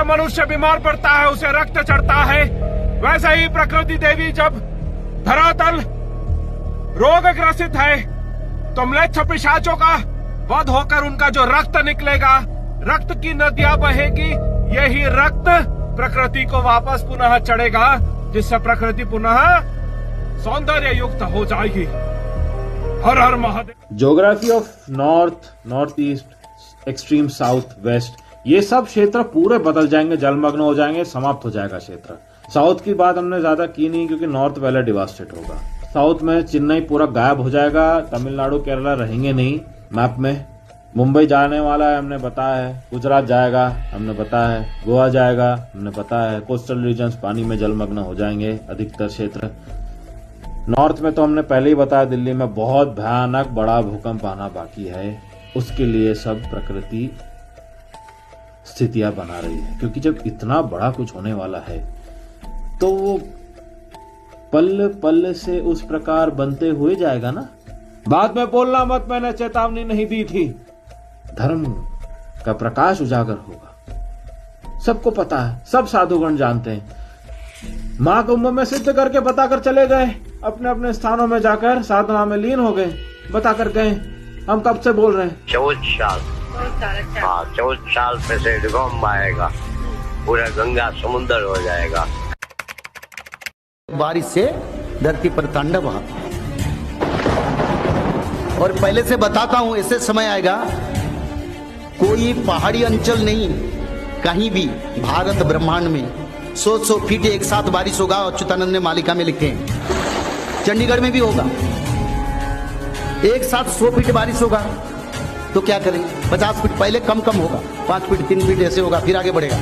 मनुष्य बीमार पड़ता है उसे रक्त चढ़ता है, वैसे ही प्रकृति देवी जब धरातल रोग ग्रसित है तो म्लेच्छ पिशाचों का वध होकर उनका जो रक्त निकलेगा, रक्त की नदियां बहेगी, यही रक्त प्रकृति को वापस पुनः चढ़ेगा, जिससे प्रकृति पुनः सौंदर्य युक्त हो जाएगी। हर हर Mahadev. Geography of north, north east, extreme south, west, ये सब क्षेत्र पूरे बदल जाएंगे, जलमग्न हो जाएंगे, समाप्त हो जाएगा क्षेत्र। साउथ की बात हमने ज्यादा की नहीं क्योंकि नॉर्थ पहले डिवास्टेड होगा। साउथ में चेन्नई पूरा गायब हो जाएगा, तमिलनाडु केरला रहेंगे नहीं मैप में। मुंबई जाने वाला है हमने बताया है, गुजरात जाएगा हमने बताया है, गोवा जाएगा हमने बताया है, कोस्टल रीजन्स पानी में जलमग्न हो जाएंगे अधिकतर क्षेत्र। नॉर्थ में तो हमने पहले ही बताया दिल्ली में बहुत भयानक बड़ा भूकंप आना बाकी है, उसके लिए सब प्रकृति स्थितियां बना रही है, क्योंकि जब इतना बड़ा कुछ होने वाला है तो वो पल पल से उस प्रकार बनते हुए जाएगा ना। बाद में बोलना मत, मैंने चेतावनी नहीं दी थी। धर्म का प्रकाश उजागर होगा, सबको पता है, सब साधुगण जानते हैं। महाकुंभ में सिद्ध करके बताकर चले गए, अपने अपने स्थानों में जाकर साधना में लीन हो गए, बताकर गए। हम कब से बोल रहे हैं? 14 साल। हाँ, 14 साल पे से भूकंप आएगा, पूरा गंगा समुद्र हो जाएगा। बारिश से धरती पर तांडव वहां। और पहले से बताता हूं, ऐसे समय आएगा कोई पहाड़ी अंचल नहीं, कहीं भी भारत ब्रह्मांड में 100 फीट एक साथ बारिश होगा। अच्युतानंद ने मालिका में लिखे हैं, चंडीगढ़ में भी होगा, एक साथ 100 फीट बारिश होगा। तो क्या करें? 50 फीट पहले कम कम होगा, 5 फीट 3 फीट ऐसे होगा, फिर आगे बढ़ेगा।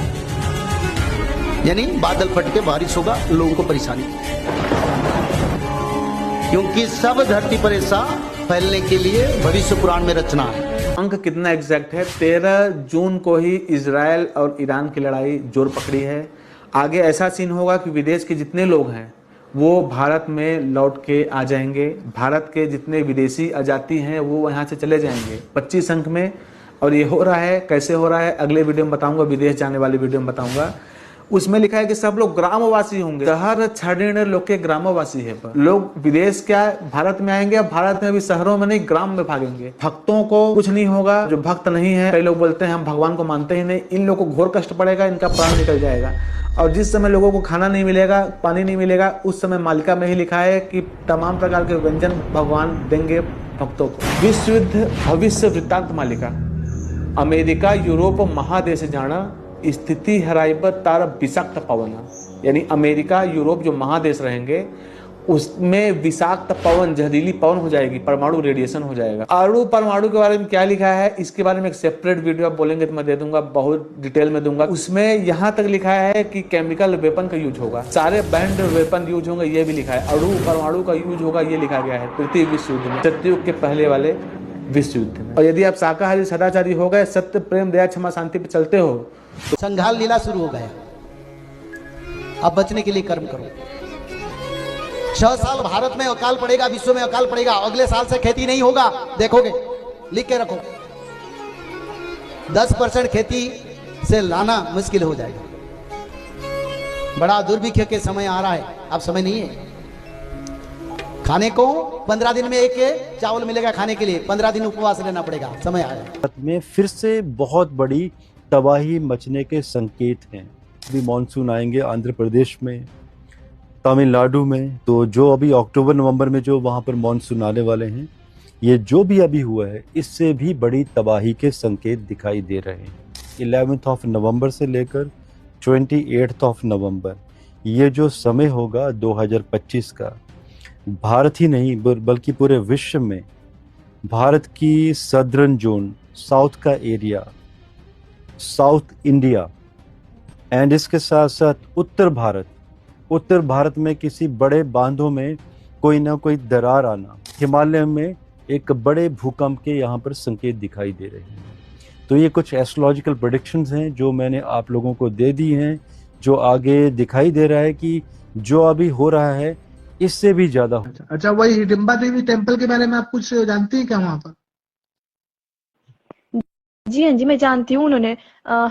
यानी बादल फट के बारिश होगा, लोगों को परेशानी, क्योंकि सब धरती पर ऐसा फैलने के लिए भविष्य पुराण में रचना है। अंक कितना एग्जैक्ट है? 13 जून को ही इजराइल और ईरान की लड़ाई जोर पकड़ी है। आगे ऐसा सीन होगा कि विदेश के जितने लोग हैं वो भारत में लौट के आ जाएंगे। भारत के जितने विदेशी आजाती हैं वो यहाँ से चले जाएंगे 25 अंक में। और ये हो रहा है, कैसे हो रहा है अगले वीडियो में बताऊंगा, विदेश जाने वाली वीडियो में बताऊंगा। उसमें लिखा है कि सब लोग ग्रामवासी होंगे, शहर छाड़ने लोग के ग्रामवासी है। पर लोग विदेश क्या भारत में आएंगे, भारत में भी शहरों में नहीं ग्राम में भागेंगे। भक्तों को कुछ नहीं होगा, जो भक्त नहीं है, कई लोग बोलते हैं हम भगवान को मानते ही नहीं, इन लोगों को घोर कष्ट पड़ेगा, इनका प्राण निकल जाएगा। और जिस समय लोगों को खाना नहीं मिलेगा, पानी नहीं मिलेगा, उस समय मालिका में ही लिखा है कि तमाम प्रकार के व्यंजन भगवान देंगे भक्तों को। विश्व युद्ध भविष्य वृत्तांत मालिका। अमेरिका यूरोप महादेश जाना, स्थिति हराइबर तार विषाक्त पवन। यानी अमेरिका यूरोप जो महादेश रहेंगे उसमें विषाक्त पवन, जहरीली पवन हो जाएगी, परमाणु रेडिएशन हो जाएगा। अणु परमाणु के बारे में क्या लिखा है इसके बारे में एक सेपरेट वीडियो आप बोलेंगे तो मैं दे दूंगा, बहुत डिटेल में दूंगा। उसमें यहाँ तक लिखा है कि केमिकल वेपन का यूज होगा, सारे बैंड वेपन यूज होंगे, ये भी लिखा है। अणु परमाणु का यूज होगा, ये लिखा गया है तृतीय विश्व युद्ध में, सतयुग के पहले वाले विश्व युद्ध में। और यदि आप शाकाहारी सदाचारी हो गए, सत्य प्रेम दया क्षमा शांति पे चलते हो, तो संघाल लीला शुरू हो गया। अब बचने के लिए कर्म करो। 6 साल भारत में अकाल पड़ेगा, विश्व में अकाल पड़ेगा, अगले साल से खेती नहीं होगा, देखोगे, लिख के रखो। 10% खेती से लाना मुश्किल हो जाएगा। बड़ा दुर्भिक्ष के समय आ रहा है, अब समय नहीं है। खाने को 15 दिन में एक चावल मिलेगा खाने के लिए, 15 दिन उपवास रहना पड़ेगा, समय आया। में फिर से बहुत बड़ी तबाही मचने के संकेत हैं। अभी मानसून आएंगे आंध्र प्रदेश में, तमिलनाडु में, तो जो अभी अक्टूबर नवंबर में जो वहाँ पर मानसून आने वाले हैं, ये जो भी अभी हुआ है इससे भी बड़ी तबाही के संकेत दिखाई दे रहे हैं। 11 नवंबर से लेकर 28 नवंबर, ये जो समय होगा 2025 का, भारत ही नहीं बल्कि पूरे विश्व में भारत की सदर्न जोन, साउथ का एरिया, साउथ इंडिया एंड इसके साथ साथ उत्तर भारत में किसी बड़े बांधों में कोई ना कोई दरार आना, हिमालय में एक बड़े भूकंप के यहाँ पर संकेत दिखाई दे रहे हैं। तो ये कुछ एस्ट्रोलॉजिकल प्रेडिक्शंस हैं जो मैंने आप लोगों को दे दी हैं, जो आगे दिखाई दे रहा है कि जो अभी हो रहा है इससे भी ज्यादा। अच्छा, वही हिडिंबा देवी टेम्पल के बारे में आप कुछ जानती हैं क्या वहाँ पर? जी हाँ जी, मैं जानती हूँ। उन्होंने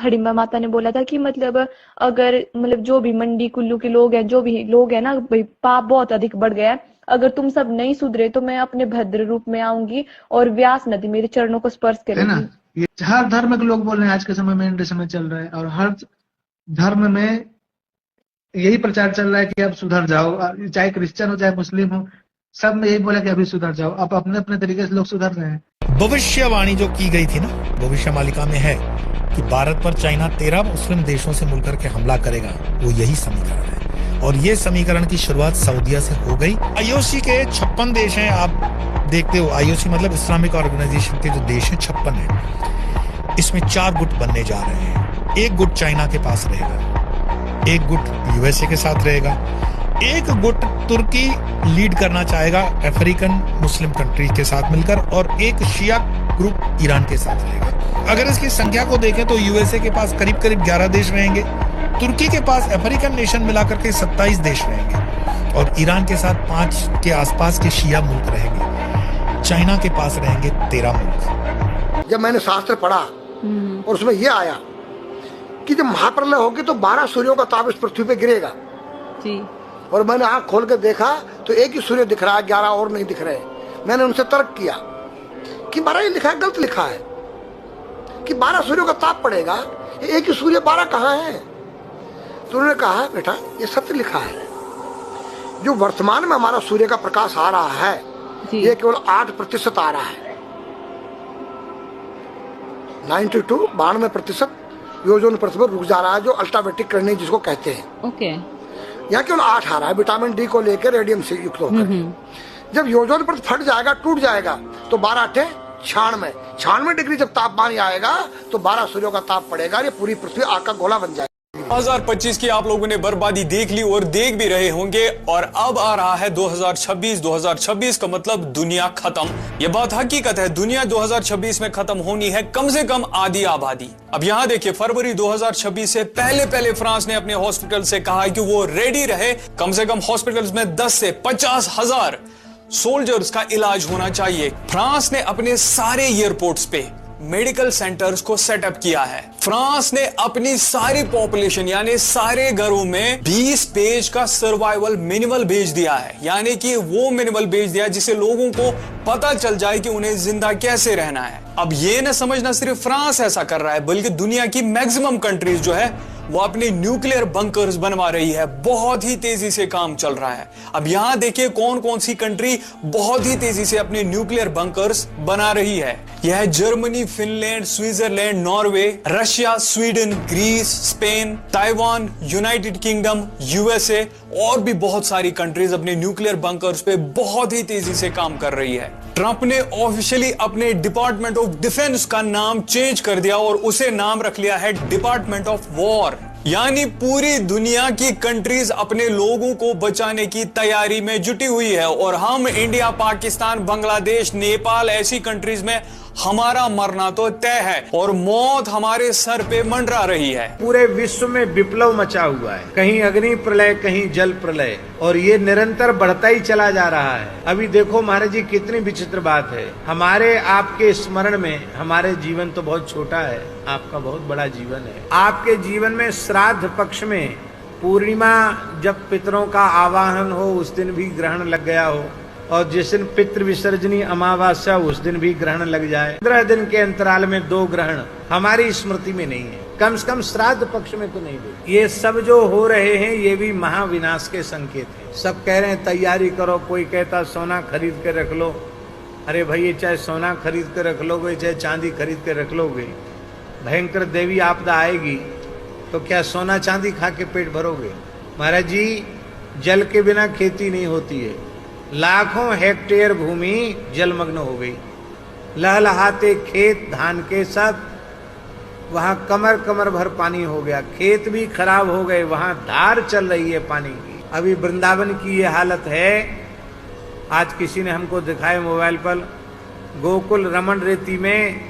हडिम्बा माता ने बोला था कि मतलब अगर मतलब जो भी मंडी कुल्लू के लोग हैं, जो भी लोग हैं ना भाई, पाप बहुत अधिक बढ़ गया है, अगर तुम सब नहीं सुधरे तो मैं अपने भद्र रूप में आऊंगी और व्यास नदी मेरे चरणों को स्पर्श है ना। करेगी। ये हर धर्म के लोग बोल रहे हैं, आज के समय में इंडिया समय चल रहा है, और हर धर्म में यही प्रचार चल रहा है कि अब सुधर जाओ, चाहे क्रिश्चियन हो चाहे मुस्लिम हो, सब में यही बोला कि अभी सुधर जाओ। अब अपने अपने तरीके से लोग सुधर रहे हैं। भविष्यवाणी जो की गई थी ना, भविष्य मालिका में है कि भारत पर चाइना 13 मुस्लिम देशों से मिलकर के हमला करेगा, वो यही समीकरण है। और ये समीकरण की शुरुआत सऊदीया से हो गई। आईओसी के 56 देश हैं, आप देखते हो। आईओसी मतलब इस्लामिक ऑर्गेनाइजेशन के जो देश हैं 56 हैं। इसमें 4 गुट बनने जा रहे हैं। एक गुट चाइना के पास रहेगा, एक गुट यूएसए के साथ रहेगा, एक गुट तुर्की लीड करना चाहेगा अफ्रीकन मुस्लिम कंट्री के साथ मिलकर, और एक शिया ग्रुप ईरान के साथ रहेगा। अगर इसकी संख्या को देखें तो यूएसए के पास करीब करीब 11 देश रहेंगे, तुर्की के पास अफ्रीकन नेशन मिलाकर के 27 देश रहेंगे, और ईरान के साथ 5 के आसपास के शिया मुल्क रहेंगे। चाइना के पास रहेंगे 13 मुल्क। जब मैंने शास्त्र पढ़ा और उसमें यह आया कि जब महाप्रलय होगी तो 12 सूर्यों का ताप इस पृथ्वी पे गिरेगा जी। और मैंने आंख खोल के देखा तो एक ही सूर्य दिख रहा है, 11 और नहीं दिख रहे। मैंने उनसे तर्क किया कि 12 ही लिखा है, गलत लिखा है कि 12 सूर्यों का ताप पड़ेगा, एक ही सूर्य 12 कहाँ है। तो उन्होंने कहा बेटा ये सत्य लिखा है, जो वर्तमान में हमारा सूर्य का प्रकाश आ रहा है ये केवल 8% आ रहा है। 92% ओजोन परत पर रुक जा रहा है, जो अल्ट्रावायलेट किरणें जिसको कहते हैं। ओके। यहाँ केवल 8 आ रहा है, विटामिन डी को लेकर रेडियम से युक्त होकर। जब ओजोन परत फट जाएगा, टूट जाएगा, तो 12 96 डिग्री जब तापमान आएगा तो 12 सूर्यों का ताप पड़ेगा, ये पूरी पृथ्वी आग का गोला बन जाएगा। 2025 की आप लोगों ने बर्बादी देख ली और देख भी रहे होंगे, और अब आ रहा है 2026। 2026 का मतलब दुनिया खत्म। ये बात हकीकत है, दुनिया 2026 में खत्म होनी है, कम से कम आधी आबादी। अब यहाँ देखिए, फरवरी 2026 से पहले फ्रांस ने अपने हॉस्पिटल से कहा कि वो रेडी रहे, कम से कम हॉस्पिटल्स में 10 से 50 हजार सोल्जर्स का इलाज होना चाहिए। फ्रांस ने अपने सारे एयरपोर्ट्स पे मेडिकल सेंटर्स को सेटअप किया है। फ्रांस ने अपनी सारी पॉपुलेशन यानी सारे घरों में 20 पेज का सर्वाइवल मैनुअल भेज दिया है, यानी कि वो मैनुअल भेज दिया जिससे लोगों को पता चल जाए कि उन्हें जिंदा कैसे रहना है। अब ये न समझना सिर्फ फ्रांस ऐसा कर रहा है, बल्कि दुनिया की मैक्सिमम कंट्रीज जो है वो अपने न्यूक्लियर बंकर्स बनवा रही है। बहुत ही तेजी से काम चल रहा है। अब यहां देखिए कौन कौन सी कंट्री बहुत ही तेजी से अपने न्यूक्लियर बंकर्स बना रही है। यह है Germany, Finland, Switzerland, Norway, Russia, Sweden, Greece, Spain, Taiwan, United Kingdom, USA और भी बहुत सारी कंट्रीज अपने न्यूक्लियर बंकर्स पे बहुत ही तेजी से काम कर रही है। ट्रंप ने ऑफिशियली अपने डिपार्टमेंट ऑफ डिफेंस का नाम चेंज कर दिया और उसे नाम रख लिया है डिपार्टमेंट ऑफ वॉर। यानी पूरी दुनिया की कंट्रीज अपने लोगों को बचाने की तैयारी में जुटी हुई है, और हम इंडिया, पाकिस्तान, बांग्लादेश, नेपाल ऐसी कंट्रीज में हमारा मरना तो तय है और मौत हमारे सर पे मंडरा रही है। पूरे विश्व में विप्लव मचा हुआ है, कहीं अग्नि प्रलय, कहीं जल प्रलय, और ये निरंतर बढ़ता ही चला जा रहा है। अभी देखो महाराज जी, कितनी विचित्र बात है। हमारे आपके स्मरण में हमारे जीवन तो बहुत छोटा है, आपका बहुत बड़ा जीवन है। आपके जीवन में श्राद्ध पक्ष में पूर्णिमा जब पितरों का आवाहन हो उस दिन भी ग्रहण लग गया हो, और जिस दिन पितृ विसर्जनी अमावस्या उस दिन भी ग्रहण लग जाए। 15 दिन के अंतराल में 2 ग्रहण हमारी स्मृति में नहीं है, कम से कम श्राद्ध पक्ष में तो नहीं दे। ये सब जो हो रहे हैं ये भी महाविनाश के संकेत हैं। सब कह रहे हैं तैयारी करो, कोई कहता सोना खरीद के रख लो। अरे भाई, चाहे सोना खरीद के रख लोगे चाहे चांदी खरीद के रख लोगे, भयंकर देवी आपदा आएगी तो क्या सोना चांदी खा के पेट भरोगे? महाराज जी, जल के बिना खेती नहीं होती है। लाखों हेक्टेयर भूमि जलमग्न हो गई, लहलहाते खेत धान के सब, वहां कमर कमर भर पानी हो गया, खेत भी खराब हो गए, वहां धार चल रही है पानी की। अभी वृंदावन की ये हालत है। आज किसी ने हमको दिखाया मोबाइल पर, गोकुल रमन रेती में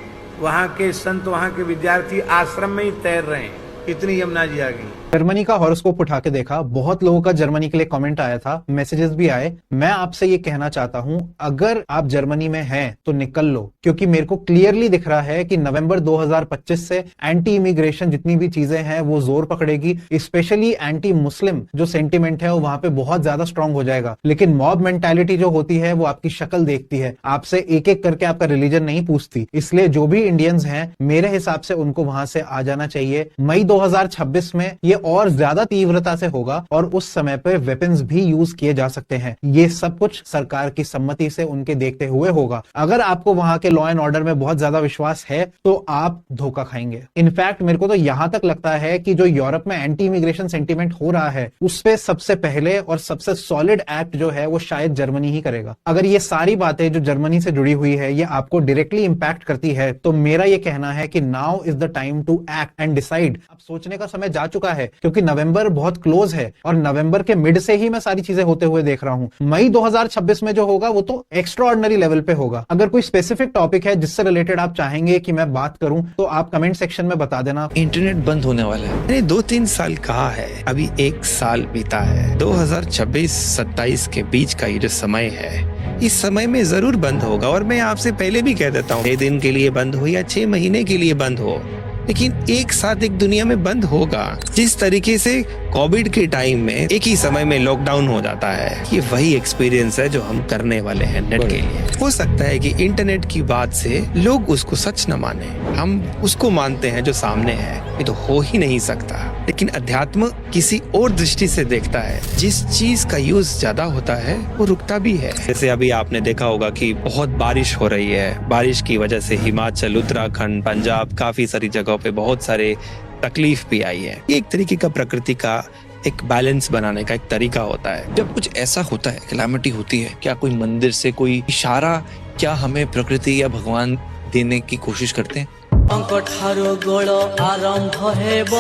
वहां के संत, वहां के विद्यार्थी आश्रम में ही तैर रहे हैं। कितनी यमुना जी आ गई। जर्मनी का हॉरोस्कोप उठा के देखा, बहुत लोगों का जर्मनी के लिए कमेंट आया था, मैसेजेस भी आए। मैं आपसे ये कहना चाहता हूं, अगर आप जर्मनी में हैं तो निकल लो, क्योंकि मेरे को क्लियरली दिख रहा है कि नवंबर 2025 से एंटी इमिग्रेशन जितनी भी चीजें हैं वो जोर पकड़ेगी। स्पेशली एंटी मुस्लिम जो सेंटिमेंट है वो वहां पे बहुत ज्यादा स्ट्रांग हो जाएगा। लेकिन मॉब मेंटालिटी जो होती है वो आपकी शक्ल देखती है, आपसे एक एक करके आपका रिलीजन नहीं पूछती। इसलिए जो भी इंडियंस हैं मेरे हिसाब से उनको वहां से आ जाना चाहिए। मई 2026 में ये और ज्यादा तीव्रता से होगा और उस समय पे वेपन्स भी यूज किए जा सकते हैं। ये सब कुछ सरकार की सम्मति से उनके देखते हुए होगा। अगर आपको वहां के लॉ एंड ऑर्डर में बहुत ज्यादा विश्वास है तो आप धोखा खाएंगे। इनफैक्ट मेरे को तो यहां तक लगता है कि जो यूरोप में एंटी इमिग्रेशन सेंटीमेंट हो रहा है उस पे सबसे पहले और सबसे सॉलिड एक्ट जो है वो शायद जर्मनी ही करेगा। अगर ये सारी बातें जो जर्मनी से जुड़ी हुई है ये आपको डायरेक्टली इंपैक्ट करती है तो मेरा ये कहना है कि now is the time to act and decide. अब सोचने का समय जा चुका है, क्योंकि नवंबर बहुत क्लोज है और नवंबर के मिड से ही मैं सारी चीजें होते हुए देख रहा हूं। मई 2026 में जो होगा वो तो एक्स्ट्राऑर्डिनरी लेवल पे होगा। अगर कोई स्पेसिफिक टॉपिक है जिससे रिलेटेड आप चाहेंगे कि मैं बात करूं तो आप कमेंट सेक्शन में बता देना। इंटरनेट बंद होने वाला है। मैंने 2-3 साल कहा है, अभी 1 साल बीता है। 2026-27 के बीच का ये जो समय है, इस समय में जरूर बंद होगा। और मैं आपसे पहले भी कह देता हूँ, 6 दिन के लिए बंद हो या 6 महीने के लिए बंद हो, लेकिन एक साथ एक दुनिया में बंद होगा। जिस तरीके से कोविड के टाइम में एक ही समय में लॉकडाउन हो जाता है, ये वही एक्सपीरियंस है जो हम करने वाले हैं नेट के लिए। हो सकता है कि इंटरनेट की बात से लोग उसको सच न माने, हम उसको मानते हैं जो सामने है, ये तो हो ही नहीं सकता। लेकिन अध्यात्म किसी और दृष्टि से देखता है। जिस चीज का यूज ज्यादा होता है वो रुकता भी है। जैसे अभी आपने देखा होगा कि बहुत बारिश हो रही है, बारिश की वजह से हिमाचल, उत्तराखंड, पंजाब, काफी सारी जगहों पे बहुत सारे तकलीफ भी आई है। ये एक तरीके का प्रकृति का एक बैलेंस बनाने का एक तरीका होता है। जब कुछ ऐसा होता है, कैलामिटी होती है, क्या कोई मंदिर से कोई इशारा क्या हमें प्रकृति या भगवान देने की कोशिश करते हैं? ठारो गोल आरंभ हेब,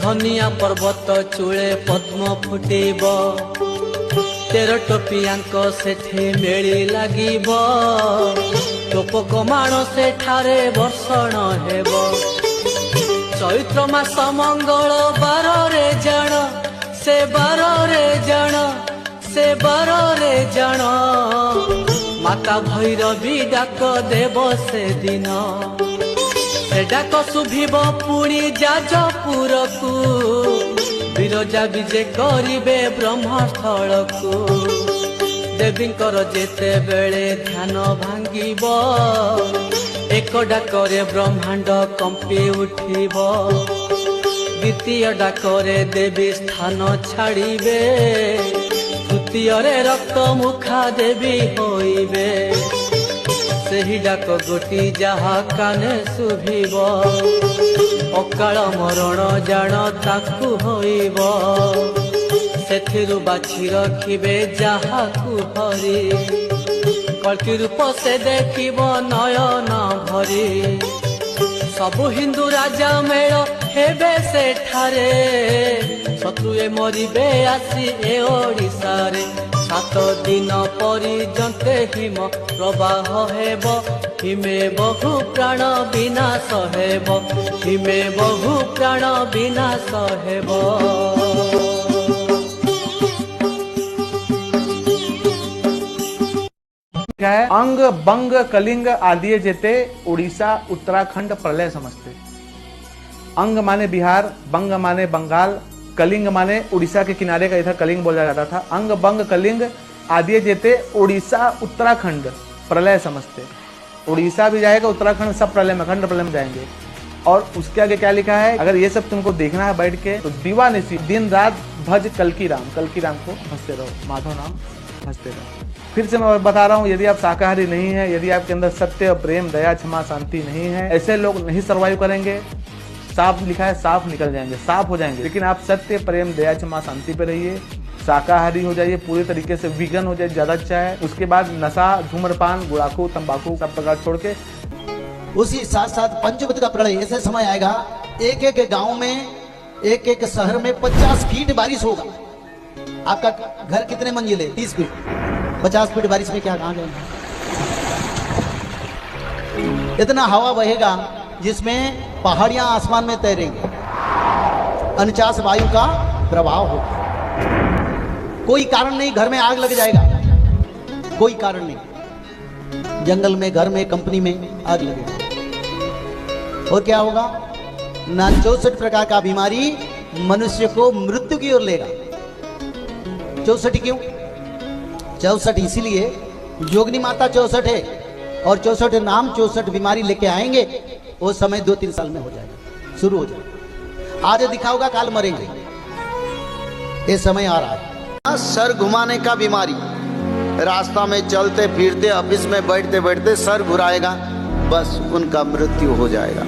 धनिया पर्वत चूले पद्म फुटेब, 13 टोपियांक सेठे मेली लागिब, टोप कमाण सेठारे वर्षण हेब, चैत्र मास मंगल बारे जान, से बारे जान, से बारे जान, माता भैरवी डाक देव से दिन, से डाक शुभिब पुणी जाजपुर को, विरजा विजे करिबे ब्रह्मस्थल को, देवींकर जेते बेले ध्यान भांगिब, एक डाकरे ब्रह्मांड कंपी उठिब, द्वितीय डाकरे देवी स्थान छाड़िबे, तृतीय रक्त मुखा देवी होइबे, सेही डाक गोटी जहा काने शुभिब, अकाल मरण जान ताकू होइब, सेथिरु बाछि रखिबे जाहाकू हरि, कल्कि रूप से देखिब नयन भरी, सबु हिंदू राजा मेल हेबे सेठारे, शत्रुए मरिबे आसी ए ओडिशा रे, 7 दिन परिजन्ते हिम प्रवाह हेब, हिमे बहु प्राण विनाश हेब, हिमे बहु प्राण विनाश हेब। है अंग बंग कलिंग आदि जेते उड़ीसा उत्तराखंड प्रलय समझते। अंग माने बिहार, बंग माने बंगाल, कलिंग माने उड़ीसा के किनारे का इधर कलिंग बोला जाता था। अंग बंग कलिंग आदि जेते उड़ीसा उत्तराखंड प्रलय समझते। उड़ीसा भी जाएगा, उत्तराखंड सब प्रलय में, खंड प्रलय में जाएंगे। और उसके आगे क्या लिखा है, अगर ये सब तुमको देखना है बैठ के तो दीवानिसी दिन रात भज कल्की राम को हंसते रहो, माधव नाम हंसते रहो। फिर से मैं बता रहा हूँ, यदि आप शाकाहारी नहीं है, यदि आपके अंदर सत्य और प्रेम, दया, क्षमा, शांति नहीं है, ऐसे लोग नहीं सर्वाइव करेंगे। साफ लिखा है, साफ निकल जाएंगे, साफ हो जाएंगे। लेकिन आप सत्य, प्रेम, दया, क्षमा, शांति पे रहिए, शाकाहारी हो जाइए, पूरे तरीके से वीगन हो जाए, ज्यादा अच्छा है। उसके बाद नशा, धूम्रपान, गुड़ाखू, तंबाकू सब प्रकार छोड़ के उसी साथ साथ पंचभूत का प्रलय ऐसे समय आएगा, एक एक गांव में, एक एक शहर में 50 फीट बारिश होगा। आपका घर कितने मंजिल है? 30 फीट, 50 फीट बारिश में क्या कहाँ जाएंगे? इतना हवा बहेगा जिसमें पहाड़ियां आसमान में तैरेंगे। 49 वायु का प्रभाव होगा। कोई कारण नहीं घर में आग लग जाएगा, कोई कारण नहीं, जंगल में, घर में, कंपनी में आग लगेगी। और क्या होगा ना, 64 प्रकार का बीमारी मनुष्य को मृत्यु की ओर लेगा। 64 क्यों? 64 इसीलिए योगिनी माता 64 है, और 64 नाम 64 बीमारी लेके आएंगे, वो समय 2-3 साल में हो जाएगा, शुरू हो जाएगा। आज दिखा होगा काल मरेंगे, ये समय आ रहा है। सर घुमाने का बीमारी, रास्ता में चलते फिरते ऑफिस में बैठते बैठते सर घुराएगा, बस उनका मृत्यु हो जाएगा।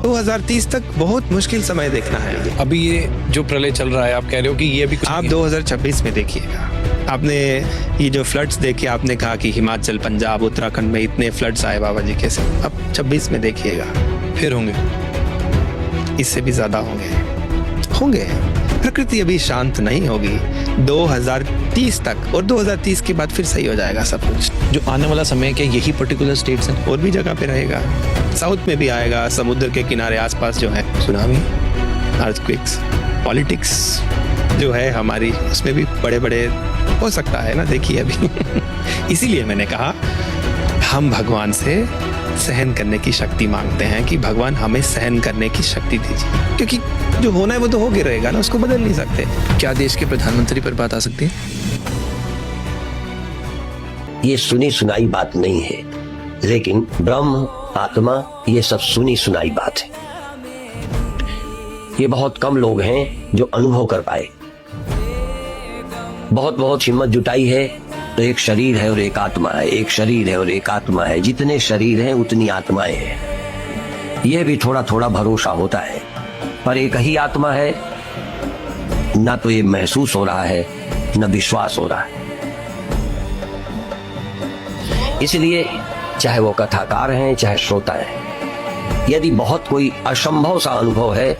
दो 2030 तक बहुत मुश्किल समय देखना है। अभी ये जो प्रलय चल रहा है, आप कह रहे हो कि ये भी आप 2026 में देखिएगा। आपने ये जो फ्लड्स देखे, आपने कहा कि हिमाचल, पंजाब, उत्तराखंड में इतने फ्लड्स आए बाबा जी कैसे, अब 26 में देखिएगा फिर होंगे, इससे भी ज्यादा होंगे। प्रकृति अभी शांत नहीं होगी 2030 तक, और 2030 के बाद फिर सही हो जाएगा सब कुछ। जो आने वाला समय के यही पर्टिकुलर स्टेट्स हैं, और भी जगह पे रहेगा, साउथ में भी आएगा, समुद्र के किनारे आसपास जो है सुनामी, अर्थक्वेक्स, पॉलिटिक्स जो है हमारी, उसमें भी बड़े बड़े हो सकता है ना, देखिए अभी इसीलिए मैंने कहा हम भगवान से सहन करने की शक्ति मांगते हैं कि भगवान हमें सहन करने की शक्ति दीजिए, क्योंकि जो होना है वो तो हो गया रहेगा ना, उसको बदल नहीं सकते। क्या देश के प्रधानमंत्री पर बात आ सकती है? ये सुनी सुनाई बात नहीं है, लेकिन ब्रह्म, आत्मा, ये सब सुनी सुनाई बात है। ये बहुत कम लोग हैं जो अनुभव कर पाए। बहुत हिम्मत जुटाई है तो एक शरीर है और एक आत्मा है, एक शरीर है और एक आत्मा है। जितने शरीर हैं उतनी आत्माएं हैं। यह भी थोड़ा थोड़ा भरोसा होता है, पर एक ही आत्मा है, ना तो ये महसूस हो रहा है न विश्वास हो रहा है। इसलिए चाहे वो कथाकार हैं चाहे श्रोता हैं, यदि बहुत कोई असंभव सा अनुभव है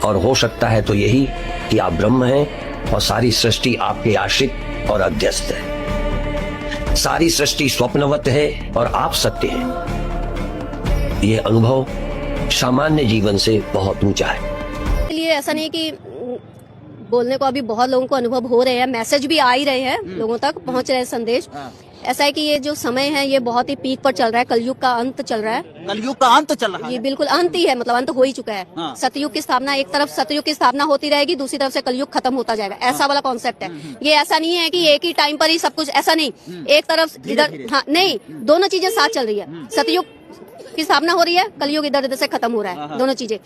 और हो सकता है तो यही कि आप ब्रह्म हैं और सारी सृष्टि आपके आश्रित और अध्यस्त है। सारी सृष्टि स्वप्नवत है और आप सत्य हैं। ये अनुभव सामान्य जीवन से बहुत ऊंचा है। इसलिए ऐसा नहीं कि बोलने को अभी बहुत लोगों को अनुभव हो रहे हैं, मैसेज भी आ ही रहे हैं, लोगों तक पहुंच रहे हैं संदेश। ऐसा है कि ये जो समय है ये बहुत ही पीक पर चल रहा है, कलयुग का अंत चल रहा है। कलयुग का अंत चल रहा है, ये बिल्कुल अंत ही है, मतलब अंत हो ही चुका है। सतयुग की स्थापना, एक तरफ सतयुग की स्थापना होती रहेगी, दूसरी तरफ से कलयुग खत्म होता जाएगा, ऐसा वाला कॉन्सेप्ट है। ये ऐसा नहीं है कि एक ही टाइम पर ही सब कुछ, ऐसा नहीं, एक तरफ इधर, हाँ नहीं, दोनों चीजें साथ चल रही है। सतयुग की स्थापना हो रही है, कलयुग इधर इधर से खत्म हो रहा है, दोनों चीजें।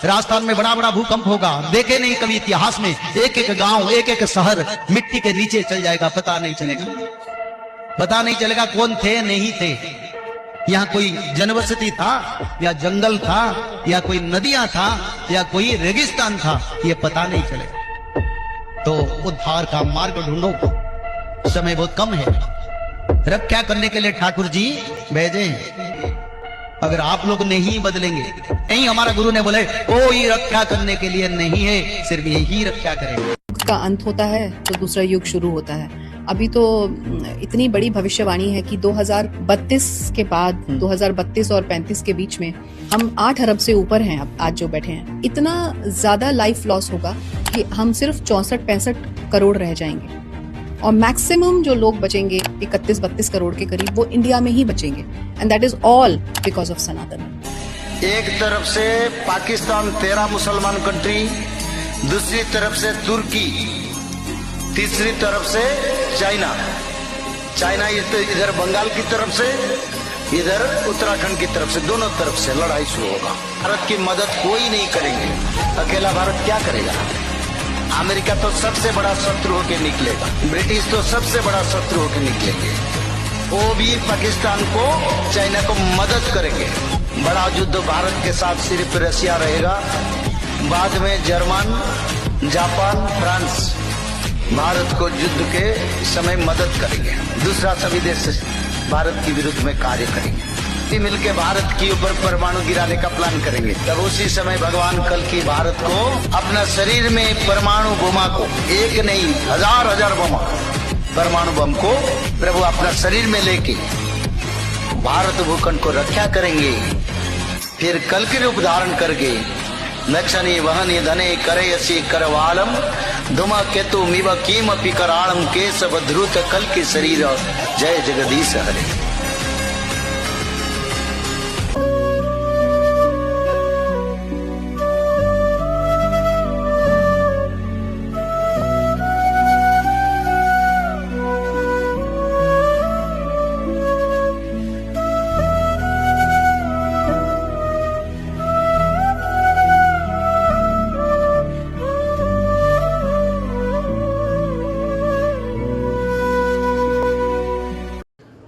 राजस्थान में बड़ा बड़ा भूकंप होगा, देखे नहीं कभी इतिहास में। एक एक गांव, एक एक शहर मिट्टी के नीचे चल जाएगा, पता नहीं चलेगा कौन थे नहीं थे। यहाँ कोई जनवसति था या जंगल था या कोई नदियां था या कोई रेगिस्तान था, ये पता नहीं चलेगा। तो उद्धार का मार्ग ढूंढो, समय बहुत कम है। रक्षा करने के लिए ठाकुर जी भेजे हैं। अगर आप लोग नहीं बदलेंगे, नहीं, हमारा गुरु ने बोले कोई रक्षा करने के लिए नहीं है, सिर्फ यही रक्षा करेंगे। का अंत होता है तो दूसरा युग शुरू होता है। अभी तो इतनी बड़ी भविष्यवाणी है कि 2032 के बाद 2032 और 35 के बीच में हम 8 अरब से ऊपर हैं। अब आज जो बैठे हैं, इतना ज्यादा लाइफ लॉस होगा कि हम सिर्फ 64-65 करोड़ रह जाएंगे, और मैक्सिमम जो लोग बचेंगे 31-32 करोड़ के करीब, वो इंडिया में ही बचेंगे। And that is all because of Sanatan. एक तरफ से पाकिस्तान 13 मुसलमान कंट्री, दूसरी तरफ से तुर्की, तीसरी तरफ से चाइना इधर बंगाल की तरफ से, इधर उत्तराखंड की तरफ से, दोनों तरफ से लड़ाई शुरू होगा। भारत की मदद कोई नहीं करेंगे, अकेला भारत क्या करेगा। अमेरिका तो सबसे बड़ा शत्रु होकर निकलेगा, ब्रिटिश तो सबसे बड़ा शत्रु होकर निकलेंगे। वो भी पाकिस्तान को, चाइना को मदद करेंगे। बड़ा युद्ध भारत के साथ सिर्फ रशिया रहेगा, बाद में जर्मन, जापान, फ्रांस भारत को युद्ध के समय मदद करेंगे। दूसरा सभी देश भारत के विरुद्ध में कार्य करेंगे। शक्ति मिलकर भारत के ऊपर परमाणु गिराने का प्लान करेंगे, तब उसी समय भगवान कल की भारत को अपना शरीर में परमाणु बोमा को, एक नहीं हजार बोमा परमाणु बम को प्रभु अपना शरीर में लेके भारत भूखंड को रक्षा करेंगे। फिर कल के रूप धारण करके नक्षनी वहनी धने करयसी करवालम धुमा केतु मिव कीम अपि करालम केशव ध्रुत कल के शरीर जय जगदीश हरे।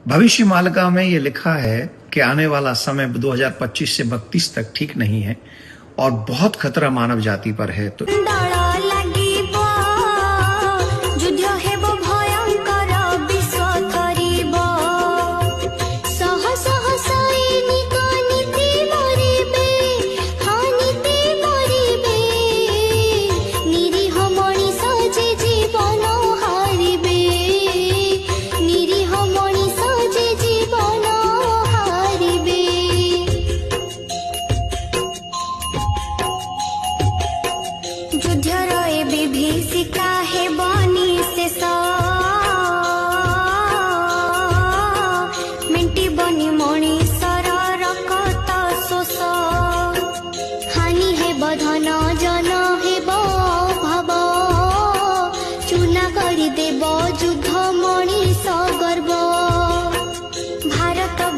भविष्य मालिका में ये लिखा है कि आने वाला समय 2025 से 32 तक ठीक नहीं है और बहुत खतरा मानव जाति पर है। तो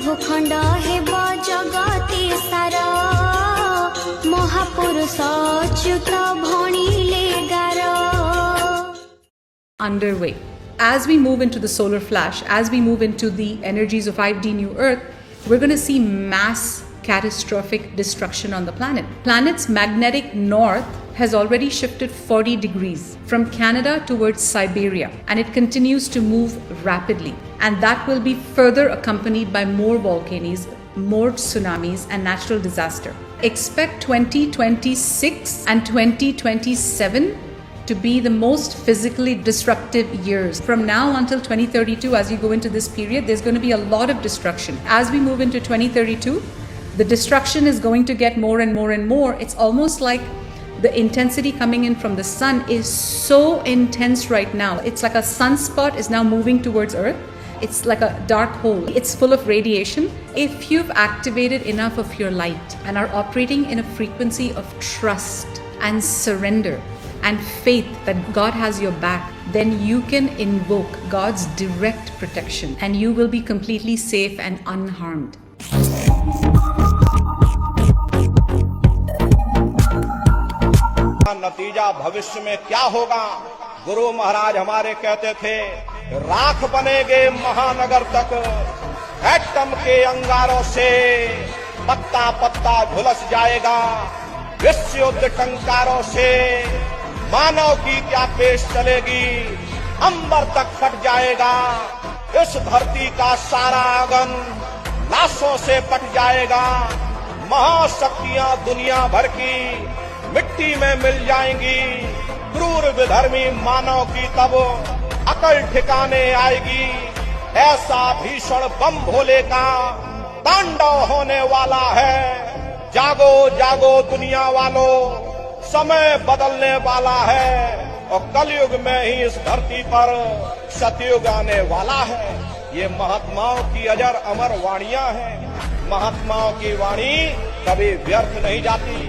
भूखंड हेब जगते सारा महापुरुष च्युत भणिले गार। Underway. As we move into the solar flash, as we move into the energies of 5D New Earth, we're going to see mass catastrophic destruction on the planet. Planet's magnetic north has already shifted 40 degrees from Canada towards Siberia, and it continues to move rapidly. And that will be further accompanied by more volcanoes, more tsunamis, and natural disaster. Expect 2026 and 2027 to be the most physically disruptive years. From now until 2032, as you go into this period, there's going to be a lot of destruction. As we move into 2032, the destruction is going to get more and more and more. It's almost like the intensity coming in from the sun is so intense right now. It's like a sunspot is now moving towards Earth. It's like a dark hole. It's full of radiation. If you've activated enough of your light and are operating in a frequency of trust and surrender and faith that God has your back, then you can invoke God's direct protection and you will be completely safe and unharmed. नतीजा भविष्य में क्या होगा? गुरु महाराज हमारे कहते थे, राख बनेगे महानगर तक, एटम के अंगारों से पत्ता पत्ता झुलस जाएगा, विश्व युद्ध टंकारों से मानव की क्या पेश चलेगी, अंबर तक फट जाएगा, इस धरती का सारा आंगन लाशों से पट जाएगा, महाशक्तियां दुनिया भर की मिट्टी में मिल जाएंगी, क्रूर विधर्मी मानव की तब अकल ठिकाने आएगी, ऐसा भीषण बम भोले का तांडव होने वाला है। जागो जागो दुनिया वालों, समय बदलने वाला है और कलयुग में ही इस धरती पर सतयुग आने वाला है। ये महात्माओं की अजर अमर वाणियां हैं। महात्माओं की वाणी कभी व्यर्थ नहीं जाती,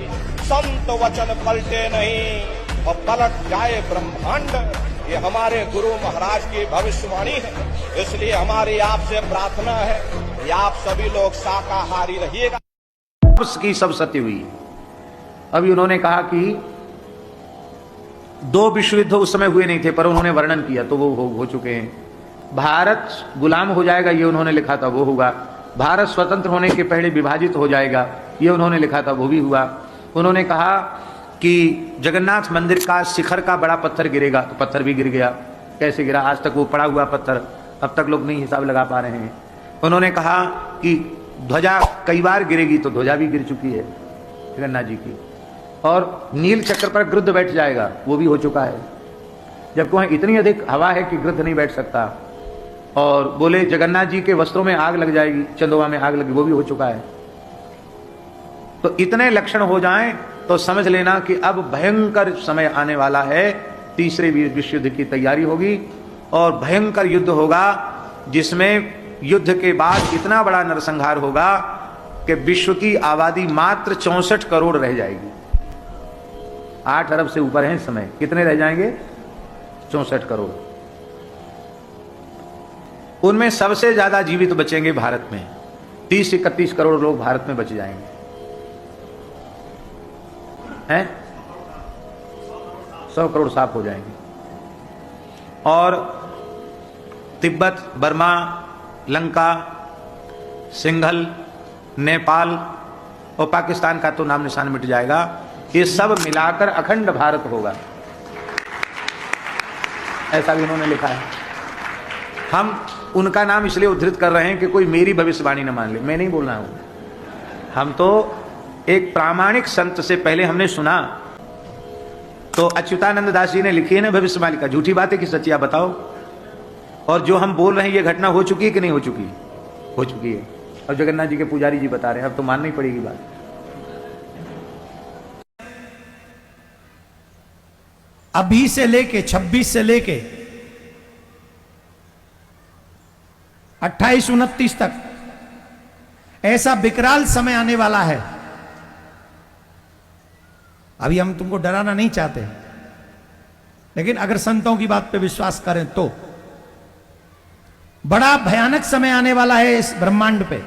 संत वचन पलटे नहीं और पलट जाए ब्रह्मांड। ये हमारे गुरु महाराज की भविष्यवाणी है। इसलिए हमारी आपसे प्रार्थना है कि आप सभी लोग शाकाहारी रहिएगा। की सब सत्य हुई। अभी उन्होंने कहा कि 2 विश्व युद्ध उस समय हुए नहीं थे, पर उन्होंने वर्णन किया तो वो हो चुके हैं। भारत गुलाम हो जाएगा, ये उन्होंने लिखा था, वो होगा। भारत स्वतंत्र होने के पहले विभाजित हो जाएगा, ये उन्होंने लिखा था, वो भी हुआ। उन्होंने कहा कि जगन्नाथ मंदिर का शिखर का बड़ा पत्थर गिरेगा, तो पत्थर भी गिर गया। कैसे गिरा? आज तक वो पड़ा हुआ पत्थर, अब तक लोग नहीं हिसाब लगा पा रहे हैं। उन्होंने कहा कि ध्वजा कई बार गिरेगी तो ध्वजा भी गिर चुकी है जगन्नाथ जी की, और नील चक्र पर गृध्र बैठ जाएगा, वो भी हो चुका है। जबकि वहां इतनी अधिक हवा है कि गृध्र नहीं बैठ सकता। और बोले जगन्नाथ जी के वस्त्रों में आग लग जाएगी, चंदोवा में आग लगी, वो भी हो चुका है। तो इतने लक्षण हो जाएं तो समझ लेना कि अब भयंकर समय आने वाला है, तीसरे विश्व युद्ध की तैयारी होगी और भयंकर युद्ध होगा, जिसमें युद्ध के बाद इतना बड़ा नरसंहार होगा कि विश्व की आबादी मात्र 64 करोड़ रह जाएगी। 8 अरब से ऊपर है इस समय, कितने रह जाएंगे? 64 करोड़। उनमें सबसे ज्यादा जीवित बचेंगे भारत में, 30 से 31 करोड़ लोग भारत में बच जाएंगे हैं, 100 करोड़ साफ हो जाएंगे। और तिब्बत, बर्मा, लंका, सिंघल, नेपाल और पाकिस्तान का तो नाम निशान मिट जाएगा। ये सब मिलाकर अखंड भारत होगा, ऐसा भी उन्होंने लिखा है। हम उनका नाम इसलिए उद्धृत कर रहे हैं कि कोई मेरी भविष्यवाणी न मान ले, मैं नहीं बोल रहा हूं। हम तो एक प्रामाणिक संत से पहले हमने सुना, तो अच्युतानंद दास जी ने लिखी है ना भविष्यवाणी का, झूठी बात है कि सच्ची, आप बताओ। और जो हम बोल रहे हैं ये घटना हो चुकी है कि नहीं हो चुकी? हो चुकी है। और जगन्नाथ जी के पुजारी जी बता रहे हैं, अब तो माननी पड़ेगी बात। अभी से लेके 26 से लेके 28-29 तक ऐसा विकराल समय आने वाला है। अभी हम तुमको डराना नहीं चाहते, लेकिन अगर संतों की बात पे विश्वास करें तो बड़ा भयानक समय आने वाला है इस ब्रह्मांड पे।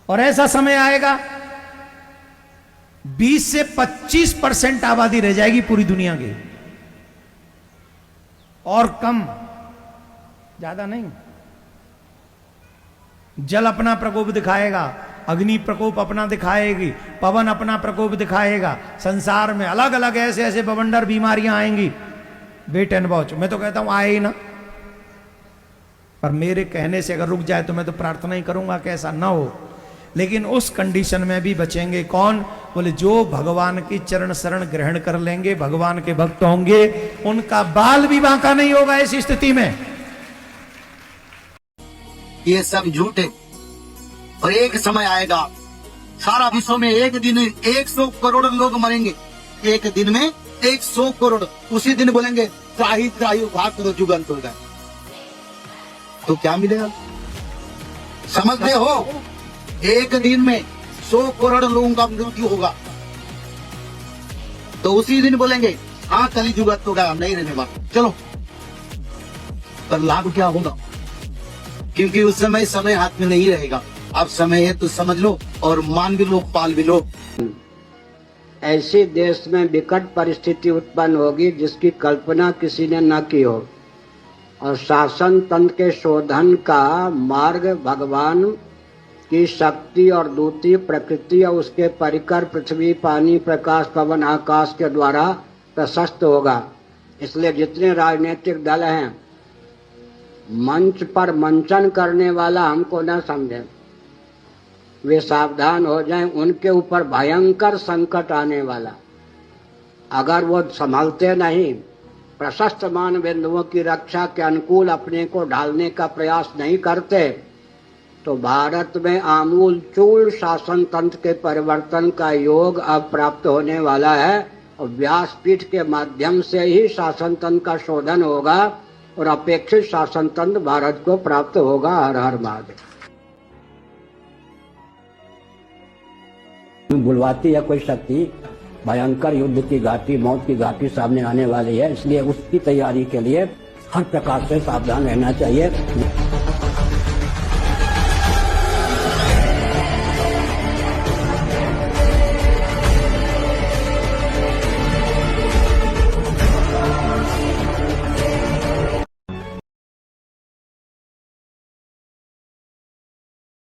और ऐसा समय आएगा 20 से 25% आबादी रह जाएगी पूरी दुनिया की, और कम, ज्यादा नहीं। जल अपना प्रकोप दिखाएगा, अग्नि प्रकोप अपना दिखाएगी, पवन अपना प्रकोप दिखाएगा। संसार में अलग अलग ऐसे ऐसे बवंडर बीमारियां आएंगी। Wait and watch. मैं तो कहता हूं आए ही ना, पर मेरे कहने से अगर रुक जाए तो मैं तो प्रार्थना ही करूंगा कि ऐसा ना हो। लेकिन उस कंडीशन में भी बचेंगे कौन? बोले जो भगवान की चरण शरण ग्रहण कर लेंगे, भगवान के भक्त होंगे, उनका बाल भी बांका नहीं होगा इस स्थिति में। ये सब झूठ है। और एक समय आएगा सारा विश्व में एक दिन 100 करोड़ लोग मरेंगे, एक दिन में 100 करोड़। उसी दिन बोलेंगे त्राही त्राही भाग करो, जुगंत हो जाए। तो क्या मिलेगा? समझते हो? एक दिन में 100 करोड़ लोगों का मृत्यु होगा, तो उसी दिन बोलेंगे हाँ कली जुगत होगा, नहीं रहने वाला। चलो, पर लाभ क्या होगा? क्योंकि उस समय समय हाथ में नहीं रहेगा। अब समय है तो समझ लो और मान भी लो, पाल भी लो। ऐसे देश में विकट परिस्थिति उत्पन्न होगी जिसकी कल्पना किसी ने न की हो, और शासन तंत्र के शोधन का मार्ग भगवान की शक्ति और दूती प्रकृति और उसके परिकर पृथ्वी, पानी, प्रकाश, पवन, आकाश के द्वारा प्रशस्त होगा। इसलिए जितने राजनीतिक दल हैं, मंच पर मंचन करने वाला हमको न समझें, वे सावधान हो जाएं। उनके ऊपर भयंकर संकट आने वाला, अगर वो संभलते नहीं, प्रशस्त मान बिंदुओं की रक्षा के अनुकूल अपने को ढालने का प्रयास नहीं करते, तो भारत में आमूल चूल शासन तंत्र के परिवर्तन का योग अब प्राप्त होने वाला है। और व्यासपीठ के माध्यम से ही शासन तंत्र का शोधन होगा और अपेक्षित शासन तंत्र भारत को प्राप्त होगा। हर हर महादेव। बुलवाती है कोई शक्ति, भयंकर युद्ध की घाटी, मौत की घाटी सामने आने वाली है। इसलिए उसकी तैयारी के लिए हर प्रकार से सावधान रहना चाहिए।